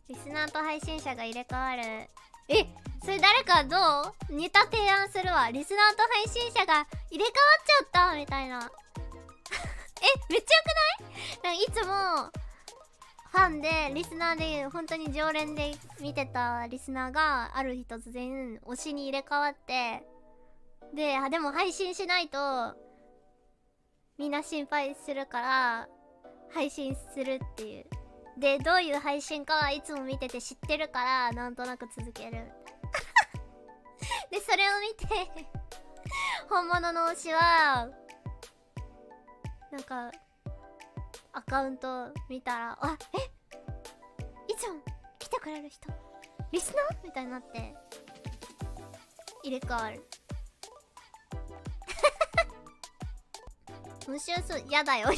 リスナーと配信者が入れ替わる。それ誰かどう？ネタ提案するわ。リスナーと配信者が入れ替わっちゃったみたいな。めっちゃよくない？いつもファンでリスナーで本当に常連で見てたリスナーがある日突然推しに入れ替わって、でも配信しないとみんな心配するから配信するっていう。でどういう配信かはいつも見てて知ってるからなんとなく続ける。でそれを見て本物の推しはなんかアカウント見たら、いつも来てくれる人リスナーみたいになって入れ替わる。面白そう。やだよ。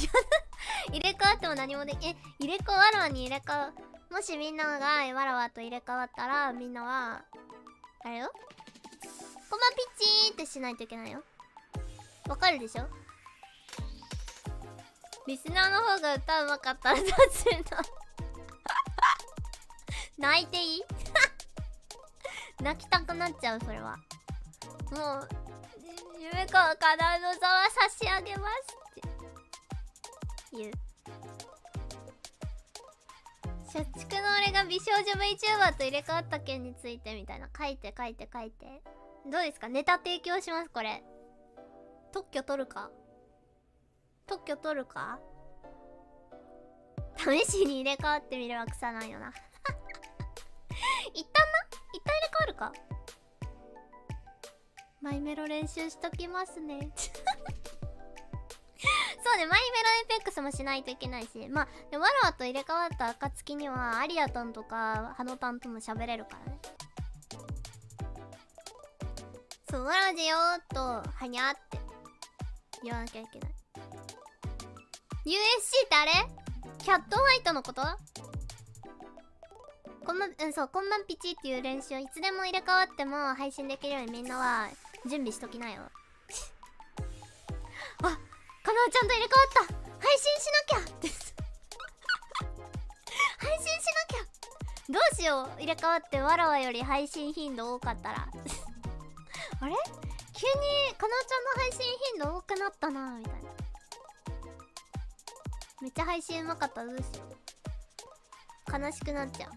入れ替わっても何もでき、入れ替わるわに入れ替わ、もしみんながわらわと入れ替わったらみんなはあれよ、コマピッチーってしないといけないよ。わかるでしょ？リスナーの方が歌うまかったらどうするの？泣いていい？泣きたくなっちゃう。それはもう夢か叶うの座は差し上げますって言う。社畜の俺が美少女 VTuber と入れ替わった件についてみたいな書いてどうですか？ネタ提供します。これ特許取るか試しに入れ替わってみるわ。草なんよな。一旦入れ替わるか。マイメロ練習しときますね。そうね、マイメロエイペックスもしないといけないし、でわらわと入れ替わった暁にはアリアタンとかハノタンとも喋れるからね。そう、わらじよーっとはにゃって言わなきゃいけない。USC ってあれ？キャットファイトのこと？そう、こんばんピチっていう練習いつでも入れ替わっても配信できるようにみんなは準備しときなよ。かなおちゃんと入れ替わった。配信しなきゃって配信しなきゃ。どうしよう、入れ替わってわらわより配信頻度多かったら。あれ？急にかなおちゃんの配信頻度多くなったなみたいな。めっちゃ配信うまかったらどうしよう。悲しくなっちゃう。